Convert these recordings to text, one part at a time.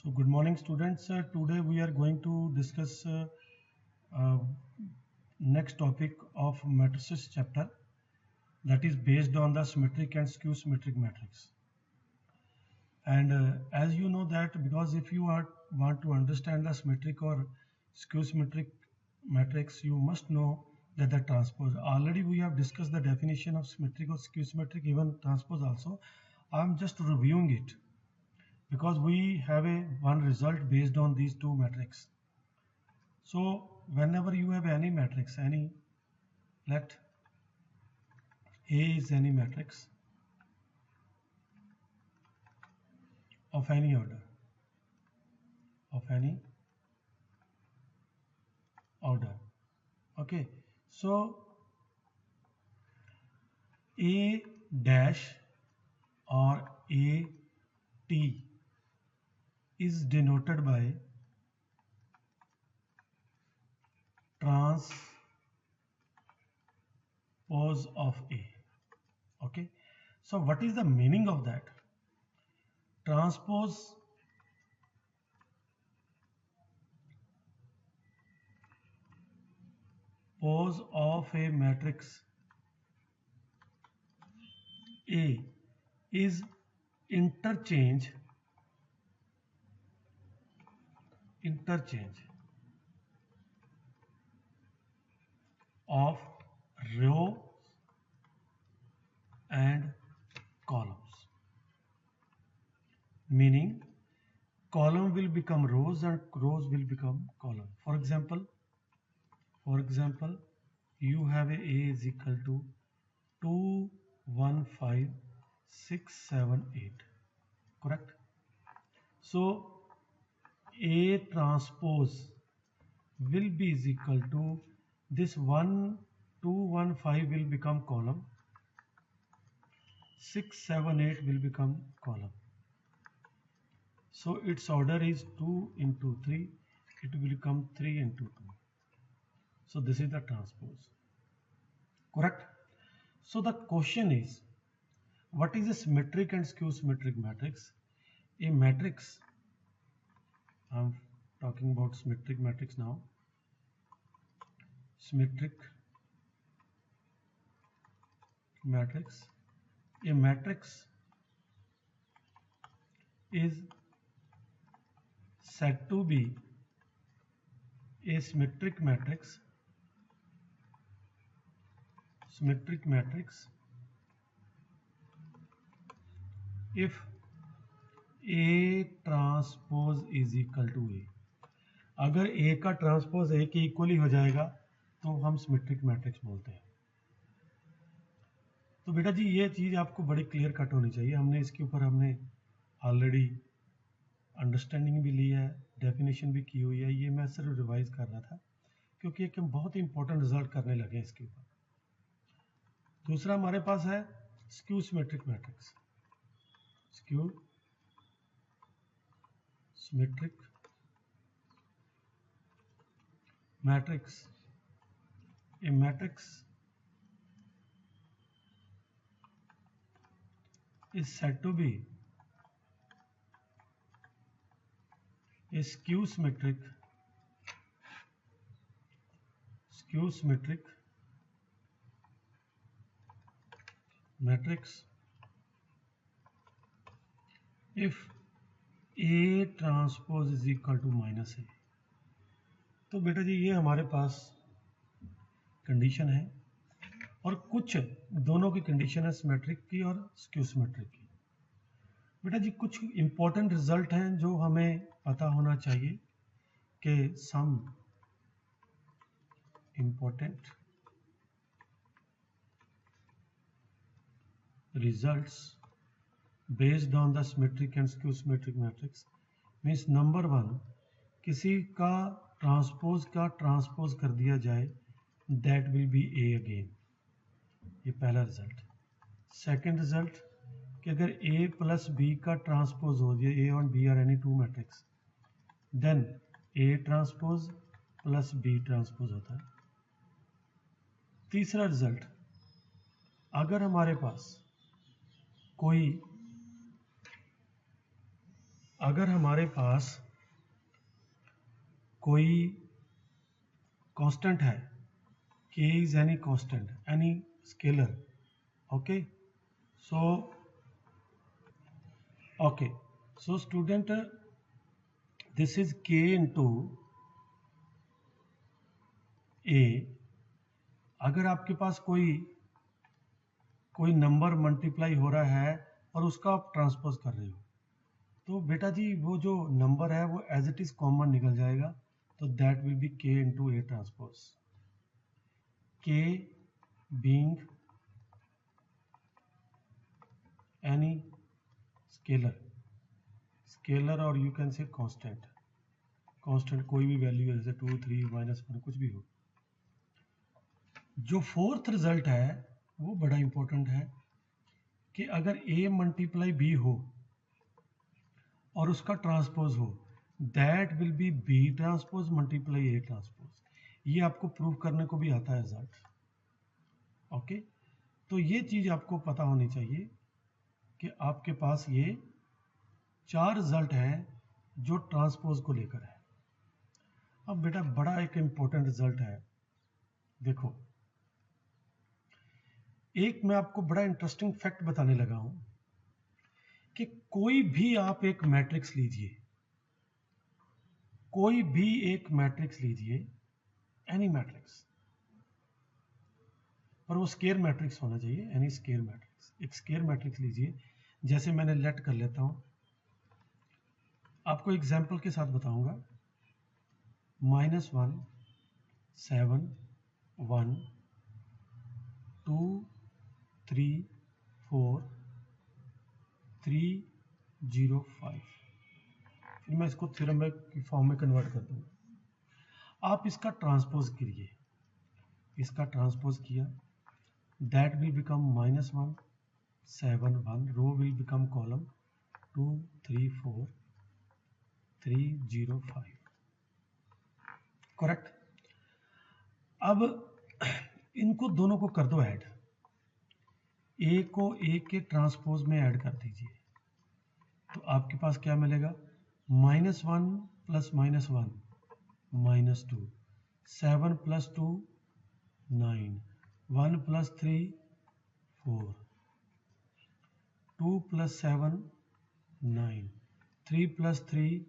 So good morning students. Today we are going to discuss uh, next topic of matrices chapter, that is based on the symmetric and skew symmetric matrix. And as you know that because if you want to understand the symmetric or skew symmetric matrix, you must know that the transpose. Already we have discussed the definition of symmetric or skew symmetric, even transpose also. I am just reviewing it because we have one result based on these two matrices. So whenever you have any matrix, let A is any matrix of any order. Okay, so A dash or A T is denoted by transpose of A. Okay, so what is the meaning of that? Transpose pose of a matrix A is interchange of row and columns, meaning column will become rows and rows will become column. For example, you have a is equal to 2 1 5 6 7 8, correct? So A transpose will be is equal to this 1 2 1 5 will become column, 6 7 8 will become column. So its order is 2 into 3, it will become 3 into 2. So this is the transpose, correct? So the question is, what is a symmetric and skew symmetric matrix? A matrix, I'm talking about symmetric matrix now. Symmetric matrix. A matrix is said to be a symmetric matrix if A transpose is equal to A. अगर A का transpose A के equally हो जाएगा तो हम symmetric matrix बोलते हैं. तो बेटा जी ये चीज़ आपको बड़ी क्लियर कट होनी चाहिए. हमने इसके ऊपर ऑलरेडी अंडरस्टैंडिंग भी ली है, डेफिनेशन भी की हुई है. ये मैं सिर्फ रिवाइज कर रहा था क्योंकि एक बहुत इंपॉर्टेंट रिजल्ट करने लगे इसके ऊपर. दूसरा हमारे पास है skew symmetric matrix. Skew symmetric matrix. A matrix is said to be a skew symmetric matrix if A transpose is equal to minus A. तो बेटा जी ये हमारे पास कंडीशन है और कुछ दोनों की कंडीशन है, सिमेट्रिक की और स्क्यू सिमेट्रिक की. बेटा जी कुछ इंपॉर्टेंट रिजल्ट हैं जो हमें पता होना चाहिए कि some important results based on the symmetric and skew symmetric matrix. Means number 1, किसी का ट्रांसपोज कर दिया जाए, that will be A again. ये पहला रिजल्ट. सेकंड रिजल्ट कि अगर ए प्लस बी का ट्रांसपोज हो जाए, ए और B are any two matrix, then A transpose plus B transpose होता है. तीसरा रिजल्ट, अगर हमारे पास कोई अगर हमारे पास कोई कांस्टेंट है, k is any constant, any scalar, okay, so student, this is k into a. अगर आपके पास कोई नंबर मल्टीप्लाई हो रहा है और उसका आप ट्रांसपोज कर रहे हो, तो बेटा जी वो जो नंबर है वो एज इट इज कॉमन निकल जाएगा, तो that will B k into A transpose, k being any scalar और यू कैन से कांस्टेंट कोई भी वैल्यू है, जैसे 2, 3, -1 कुछ भी हो। जो फोर्थ रिजल्ट है वो बड़ा इंपॉर्टेंट है कि अगर a मल्टीप्लाई b हो और उसका ट्रांसपोज हो, that will B b transpose multiply a transpose. ये आपको प्रूव करने को भी आता है रिजल्ट, ओके। तो ये चीज आपको पता होनी चाहिए कि आपके पास ये 4 रिजल्ट हैं जो ट्रांसपोज को लेकर है। अब बेटा बड़ा एक इंपॉर्टेंट रिजल्ट है, देखो एक मैं आपको बड़ा इंटरेस्टिंग फैक्ट बताने लगा हूं कि कोई भी आप एक मैट्रिक्स लीजिए, एनी मैट्रिक्स, पर वो स्केयर मैट्रिक्स होना चाहिए, एनी स्केयर मैट्रिक्स। एक स्केयर मैट्रिक्स लीजिए, जैसे मैंने लेट कर लेता हूं, आपको एग्जाम्पल के साथ बताऊंगा। -1, 7, 1, 2, 3, 4, 3, 0, 5। फिर मैं इसको थ्योरम की फॉर्म में कन्वर्ट कर दूंगा। आप इसका ट्रांसपोज कीजिए, इसका ट्रांसपोज किया, that will become -1, 7, 1, row will become column 2, 3, 4, 3, 0, 5, correct. अब इनको दोनों को कर दो ऐड, ए को ए के ट्रांसपोज में ऐड कर दीजिए, तो आपके पास क्या मिलेगा, -1 + -1 -2, 7 + 2 9, 1 + 3 4, 2 + 7 9, 3 + 3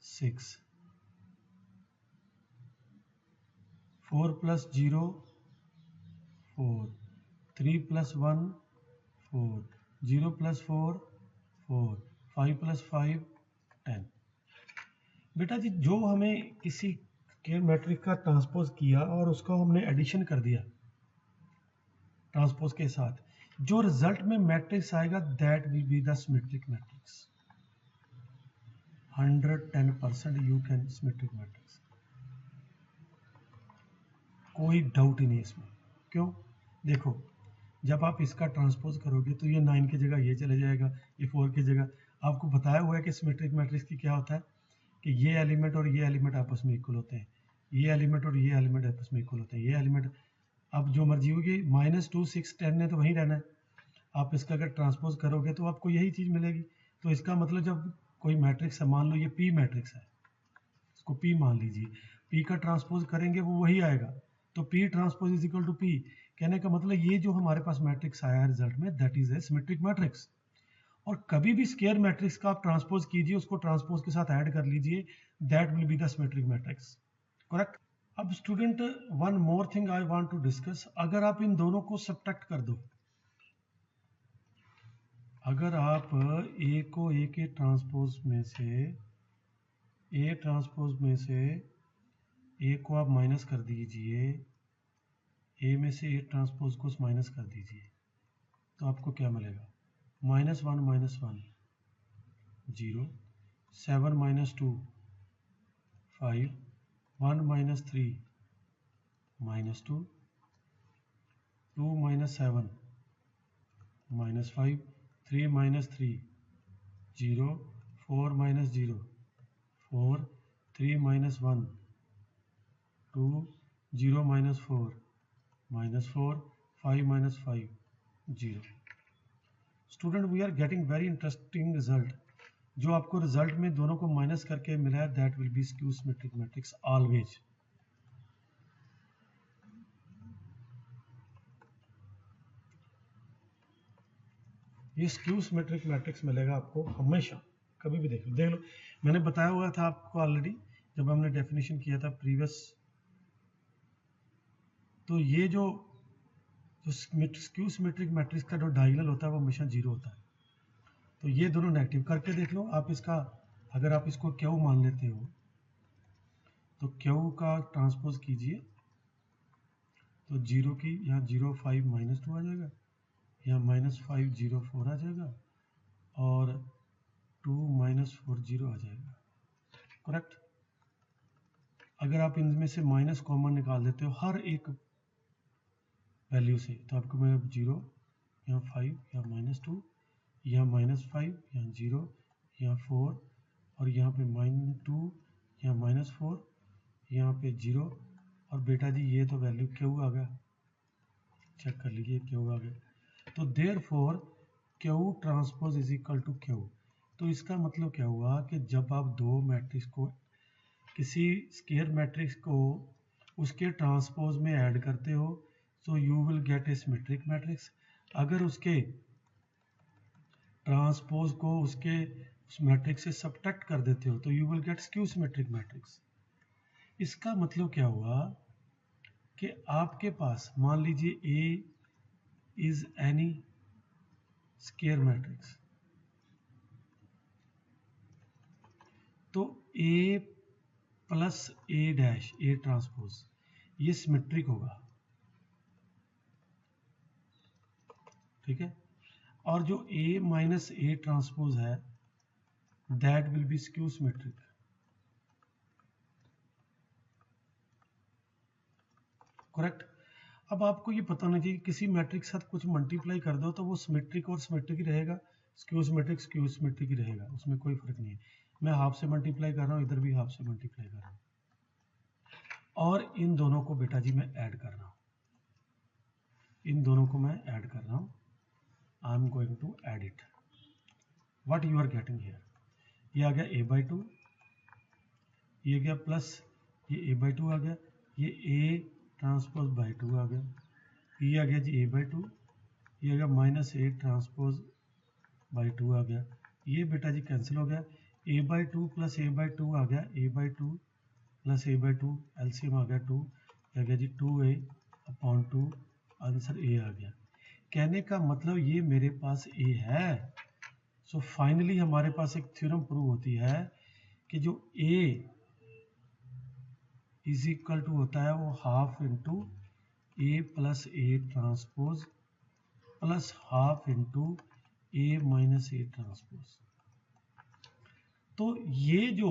6, 4 + 0 4, 3 + 1 4, 0 + 4 4, 5 + 5 10। बेटा जी जो हमें किसी स्केयर मैट्रिक्स का ट्रांसपोज किया और उसको हमने एडिशन कर दिया ट्रांसपोज के साथ, जो रिजल्ट में मैट्रिक्स आएगा that will be the symmetric matrix. 110% you can symmetric matrix, कोई डाउट ही नहीं इसमें। क्यों? देखो जब आप इसका ट्रांसपोज करोगे तो ये 9 की जगह ये चले जाएगा, ये 4 की जगह। आपको बताया हुआ है कि सिमेट्रिक मैट्रिक्स की क्या होता है कि ये एलिमेंट और ये एलिमेंट आपस में इक्वल होते हैं, ये एलिमेंट और ये एलिमेंट आपस में इक्वल होते हैं, ये एलिमेंट अब जो मर्जी होगी, -2, 6, 10 ने तो वहीं रहना है। आप इसका अगर ट्रांसपोज करोगे तो आपको यही चीज़ मिलेगी। तो इसका मतलब जब कोई मैट्रिक्स है, मान लो ये पी मैट्रिक्स है, इसको पी मान लीजिए, पी का ट्रांसपोज करेंगे वो वही आएगा, तो P transpose is equal to P. कहने का मतलब ये जो हमारे पास मैट्रिक्स आया है रिजल्ट में, that is a symmetric matrix. और कभी भी स्केयर मैट्रिक्स का आप ट्रांसपोज कीजिए, उसको ट्रांसपोज के साथ ऐड कर लीजिए, that will be the symmetric matrix, correct. अब student one more thing I want to discuss, अगर आप इन दोनों को सब्ट्रैक्ट कर दो, अगर आप ए को ए के ट्रांसपोज में से, ए ट्रांसपोज में से ए को आप माइनस कर दीजिए, ए में से ए ट्रांसपोज को माइनस कर दीजिए, तो आपको क्या मिलेगा, -1 - 1 0, 7 - 2 5, 1 - 3 -2, 2 - 7 -5, 3 - 3 0, 4 - 0 4, 3 - 1 2, 0 - 4 -4, 5 - 5 0। Student, we are getting very interesting result जो आपको रिजल्ट में दोनों को माइनस करके मिला है that will be skew symmetric matrix always. ये स्क्यू सिमेट्रिक मैट्रिक्स मिलेगा आपको हमेशा, कभी भी देख लो। मैंने बताया हुआ था आपको ऑलरेडी जब हमने डेफिनेशन किया था प्रीवियस। तो ये जो स्क्यू सिमेट्रिक मैट्रिक्स का जो डायगोनल होता है वो हमेशा 0 होता है। तो ये दोनों नेगेटिव करके देख लो आप इसका। अगर आप इसको क्यू मान लेते हो तो क्यू का ट्रांसपोज कीजिए तो 0 की यहाँ 0 5 -2 आ जाएगा, यहाँ -5 0 4 आ जाएगा और 2 -4 0 आ जाएगा। करेक्ट। अगर आप इनमें से माइनस कॉमन निकाल देते हो हर एक वैल्यू से तो आपको मैं 0, यहाँ 5, यहाँ -2, यहाँ -5, यहाँ 0, यहाँ 4 और यहाँ पे -2, यहाँ -4, यहाँ पे 0 और बेटा जी ये तो वैल्यू क्यू आ गया, चेक कर लीजिए क्यू आ गया। तो therefore Q transpose is equal to Q. तो इसका मतलब क्या हुआ कि जब आप दो मैट्रिक्स को किसी स्केयर मैट्रिक्स को उसके ट्रांसपोज में ऐड करते हो तो you will gate A symmetric matrix. अगर उसके ट्रांसपोज को उसके मैट्रिक्स से सब्ट्रैक्ट कर देते हो तो you will get skew symmetric matrix. इसका मतलब क्या हुआ कि आपके पास मान लीजिए A is any square matrix, तो A plus A dash A transpose ये सिमेट्रिक होगा, ठीक है। और जो ए माइनस ए ट्रांसपोज है that will be skew symmetric. Correct. अब आपको ये पता होना चाहिए किसी मैट्रिक के साथ कुछ मल्टीप्लाई कर दो तो वो सिमेट्रिक और सिमेट्रिक ही रहेगा, स्क्यू सिमेट्रिक ही रहेगा, उसमें कोई फर्क नहीं है। मैं हाफ से मल्टीप्लाई कर रहा हूँ, इधर भी हाफ से मल्टीप्लाई कर रहा हूँ और इन दोनों को बेटा जी मैं ऐड कर रहा हूँ, इन दोनों को मैं ऐड कर रहा हूँ। I am going to add it. What you are getting here, ये आ गया a/2, ये गया प्लस ये a/2 आ गया, ये a ट्रांसपोज बाई 2 आ गया, ये आ गया जी a/2, ये आ गया माइनस a ट्रांसपोज बाई 2 आ गया, ये बेटा जी कैंसिल हो गया, a/2 प्लस a/2 आ गया, a/2 प्लस a/2 एलसीएम आ गया 2, आ गया जी 2a/2, आंसर a आ गया। कहने का मतलब ये मेरे पास a है। सो फाइनली हमारे पास एक थ्योरम प्रूव होती है कि जो a इज इक्वल टू होता है वो half into A plus A transpose plus half into A minus A transpose. तो ये जो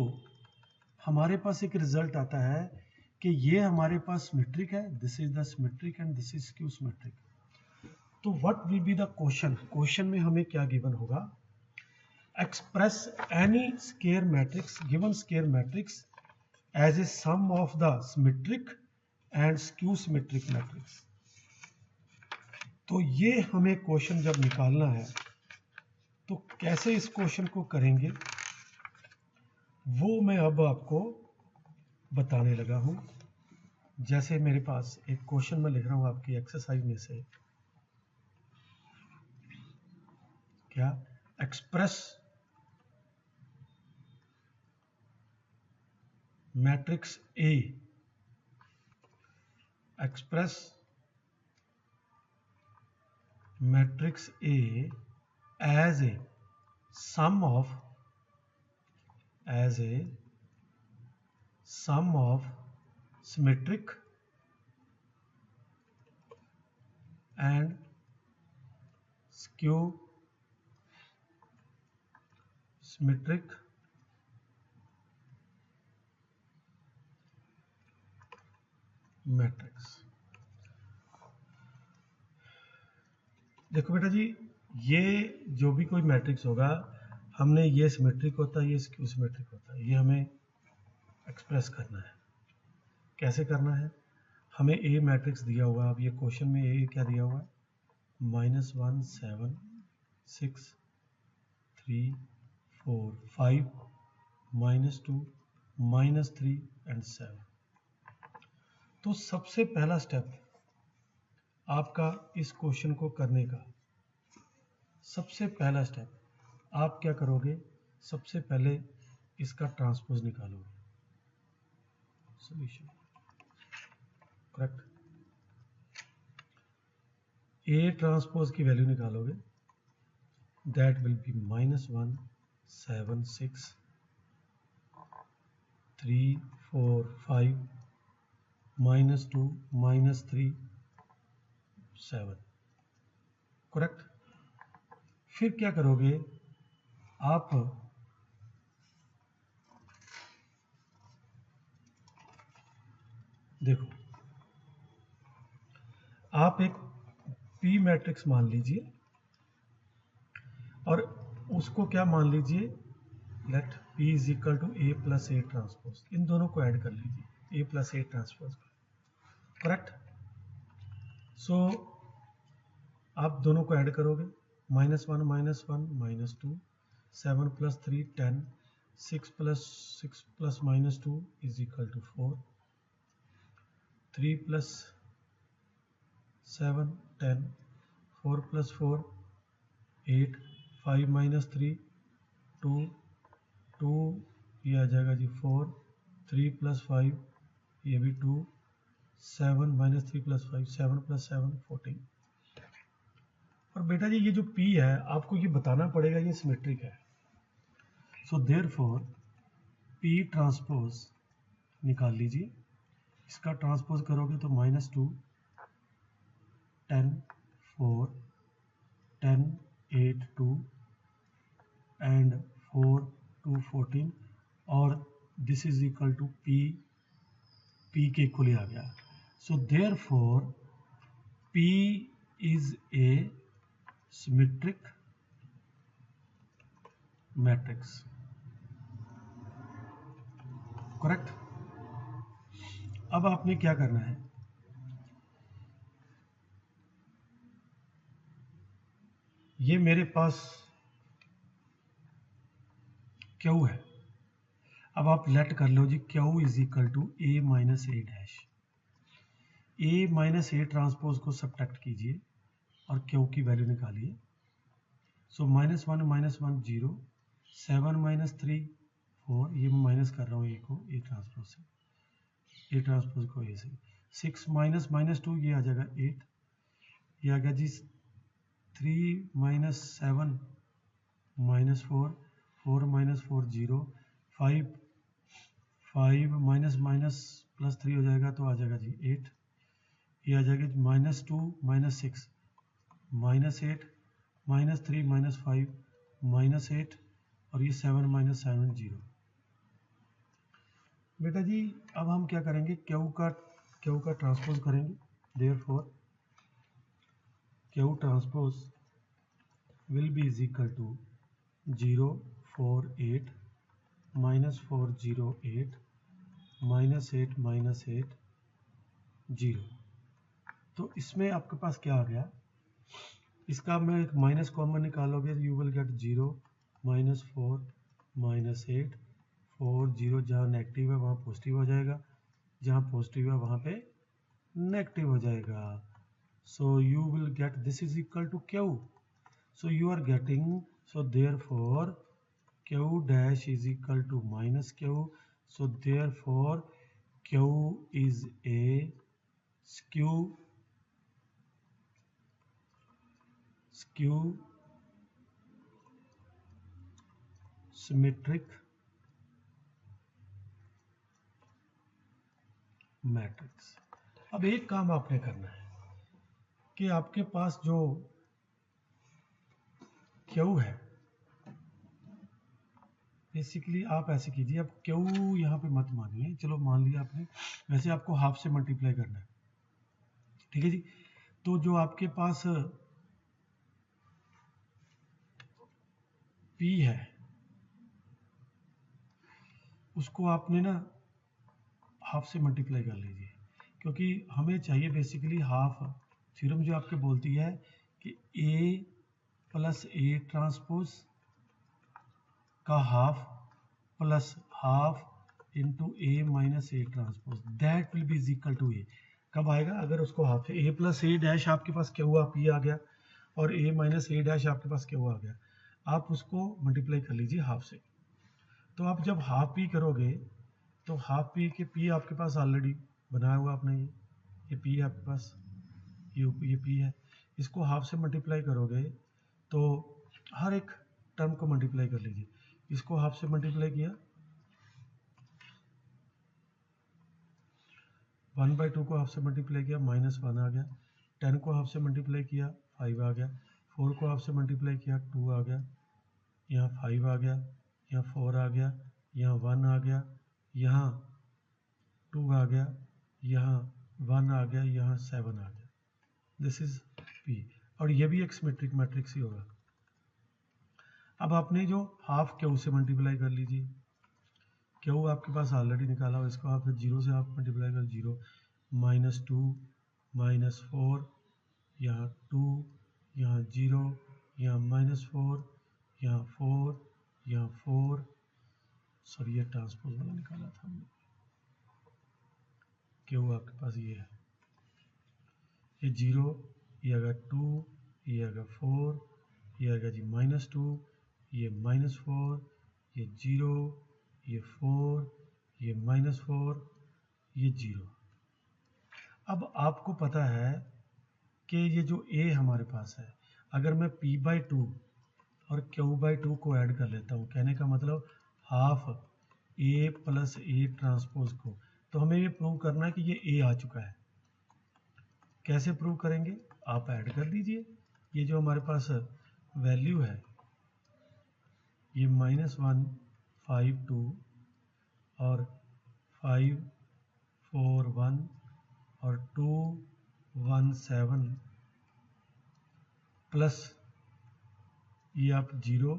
हमारे पास एक रिजल्ट आता है कि ये हमारे पास सिमेट्रिक है, this is the symmetric and this is skew symmetric. तो what will be the question, question में हमें क्या गिवन होगा, express any square matrix, given square matrix as a sum of the symmetric and skew symmetric matrix। तो ये हमें question जब निकालना है तो कैसे इस क्वेश्चन को करेंगे वो मैं अब आपको बताने लगा हूं। जैसे मेरे पास एक क्वेश्चन मैं लिख रहा हूं आपकी एक्सरसाइज में से, क्या, express matrix A, express matrix A as a sum of symmetric and skew symmetric matrix. देखो बेटा जी, ये जो भी कोई मैट्रिक्स होगा हमने ये सिमेट्रिक होता है, ये स्क्यू सिमेट्रिक होता है, ये हमें एक्सप्रेस करना है। कैसे करना है, हमें ए मैट्रिक्स दिया हुआ, अब ये क्वेश्चन में ए क्या दिया हुआ है, -1 7 6 3 4, 5, -2, -3 एंड 7। तो सबसे पहला स्टेप आपका इस क्वेश्चन को करने का, सबसे पहला स्टेप आप क्या करोगे, सबसे पहले इसका ट्रांसपोज निकालोगे। सॉल्यूशन करेक्ट, ए ट्रांसपोज की वैल्यू निकालोगे, दैट विल बी -1, 7, 6, 3, 4, 5, -2, -3, 7। करेक्ट। फिर क्या करोगे आप, देखो आप एक पी मैट्रिक्स मान लीजिए और उसको क्या मान लीजिए, लेट P इज equal to A plus A transpose, इन दोनों को ऐड कर लीजिए, A plus A transpose. Correct. So आप दोनों को ऐड करोगे, -1, -1, -2, 7 + 3 10, 6 + 6 + -2 इज इक्वल टू 4, 3 + 7 10, 4 + 4 8, 5 - 3 2, 2 ये आ जाएगा जी 4, 3 + 5 ये भी 2, 7 - 3 + 5 7 + 7 14। और बेटा जी ये जो P है आपको ये बताना पड़ेगा ये सिमेट्रिक है। सो देयरफॉर P ट्रांसपोज निकाल लीजिए, इसका ट्रांसपोज करोगे तो -2, 10, 4, 10, 8, 2 एंड 4, 2, 14 और this is equal to P के इक्वल ही आ गया। So therefore P is a symmetric matrix. Correct. अब आपने क्या करना है, ये मेरे पास Q है, अब आप लेट कर लो जी Q is equal to A - A dash. A - A transpose को सब्ट्रैक्ट कीजिए और Q की वैल्यू निकालिए। सो -1 - 1 0, 7 - 3 4, ये मैं माइनस कर रहा हूँ A को A ट्रांसपोज से, A ट्रांसपोज को A से, 6 - -2 ये आ जाएगा 8, ये आ गया जी 3 - 7 -4, 4 - 4 0, 5 +3 हो जाएगा तो आ जाएगा जी 8, ये आ जाएगा -2 -6 -8 -3 -5 -8 और ये 7 - 7 0। बेटा जी अब हम क्या करेंगे, Q का ट्रांसपोज करेंगे, therefore Q transpose will be is equal to 0 4 8 -4 0 8 -8 -8 0। तो इसमें आपके पास क्या आ गया, इसका मैं एक माइनस कॉमन निकालोगे, यू विल गेट 0 -4 -8 4 0, जहाँ नेगेटिव है वहाँ पॉजिटिव हो जाएगा, जहाँ पॉजिटिव है वहाँ पे नेगेटिव हो जाएगा। So you will get this is equal to Q। So you are getting, so therefore Q dash is equal to -Q. So therefore Q is a skew symmetric matrix. अब एक काम आपने करना है कि आपके पास जो Q है, बेसिकली आप ऐसे कीजिए, अब Q यहाँ पे मत मानिए, चलो मान लिया आपने, वैसे आपको हाफ से मल्टीप्लाई करना है, ठीक है जी। तो जो आपके पास P है उसको आपने ना हाफ से मल्टीप्लाई कर लीजिए, क्योंकि हमें चाहिए बेसिकली हाफ। थ्योरम जो आपके बोलती है कि A + A ट्रांसपोज का half plus half into A minus A transpose, that will be is equal to A. कब आएगा? अगर उसको हाफ से ए प्लस ए डैश आपके पास क्या हुआ, पी आ गया, और ए माइनस ए डैश आपके पास क्या हुआ आ गया, आप उसको मल्टीप्लाई कर लीजिए हाफ से। तो आप जब हाफ पी करोगे तो हाफ पी के पी आपके पास ऑलरेडी बनाया हुआ आपने, ये पी है आपके पास, ये पी है, इसको हाफ से मल्टीप्लाई करोगे तो हर एक टर्म को मल्टीप्लाई कर लीजिए। इसको हाफ से मल्टीप्लाई किया, 1/2 को हाफ से मल्टीप्लाई किया, -1 आ गया, 10 को हाफ से मल्टीप्लाई किया, 5 आ गया, 4 को हाफ से मल्टीप्लाई किया, 2 आ गया, यहाँ 5 आ गया, यहाँ 4 आ गया, यहाँ 1 आ गया, यहाँ 2 आ गया, यहाँ 1 आ गया, यहाँ 7 आ गया। दिस इज P, और ये भी एक सिमेट्रिक मैट्रिक्स ही होगा। अब आपने जो हाफ क्यू से मल्टीप्लाई कर लीजिए, क्यू आपके पास ऑलरेडी निकाला हो, इसको आप 0 से आप मल्टीप्लाई कर, 0 -2 -4, यहाँ 2, यहाँ 0, यहाँ -4, यहाँ 4, यहाँ 4, सॉरी ये ट्रांसपोज वाला निकाला था हमने, क्यू आपके पास ये है, ये 0, ये आएगा 2, ये आएगा 4, ये आएगा जी -2, ये -4, ये 0, ये 4, ये -4, ये 0। अब आपको पता है कि ये जो a हमारे पास है, अगर मैं p/2 और q/2 को ऐड कर लेता हूँ, कहने का मतलब half a plus a transpose को, तो हमें ये प्रूव करना है कि ये a आ चुका है। कैसे प्रूव करेंगे? आप ऐड कर दीजिए, ये जो हमारे पास वैल्यू है, ये -1 5 2 और 5 4 1 और 2 1 7 प्लस ये आप 0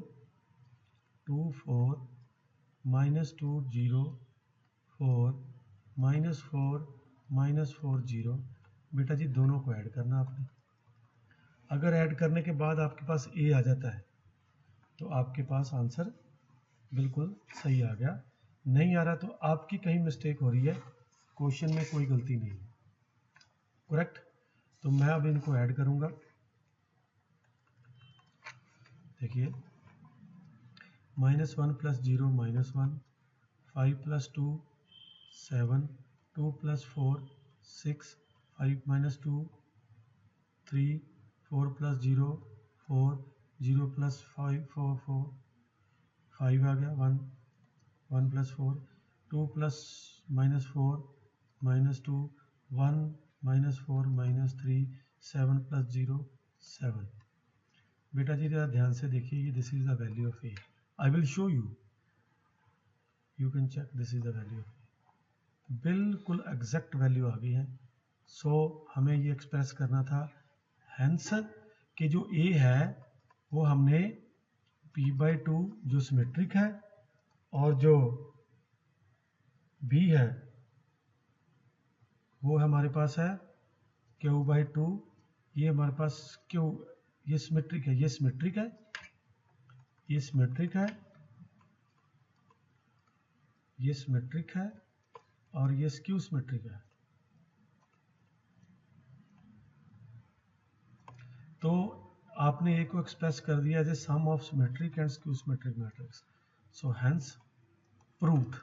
2 4 -2 0 4 -4 -4 0, बेटा जी दोनों को ऐड करना आपने। अगर ऐड करने के बाद आपके पास a आ जाता है तो आपके पास आंसर बिल्कुल सही आ गया। नहीं आ रहा तो आपकी कहीं मिस्टेक हो रही है, क्वेश्चन में कोई गलती नहीं है, करेक्ट। तो मैं अब इनको ऐड करूंगा, देखिए -1 + 0 -1, 5 + 2 7, 2 + 4 6, 5 - 2 3, 4 + 0 4, 0 + 5 4 4, 5 आ गया, 1 1 + 4, 2 + -4 -2 1 -4 -3 7 + 0 7। बेटा जी जरा ध्यान से देखिए, ये this is the value of A, I will show you, you can check, this is the value of A, बिल्कुल एग्जैक्ट वैल्यू आ गई है। सो हमें ये एक्सप्रेस करना था, हेंस कि जो ए है वो हमने p/2 जो सिमेट्रिक है, और जो b है वो हमारे पास है q/2, ये हमारे पास q, ये सिमेट्रिक है, ये सिमेट्रिक है, ये सिमेट्रिक है, ये सिमेट्रिक है, और ये स्क्यू सिमेट्रिक है। तो आपने ए को एक्सप्रेस कर दिया as a sum of symmetric and skew symmetric matrix, so hence proved.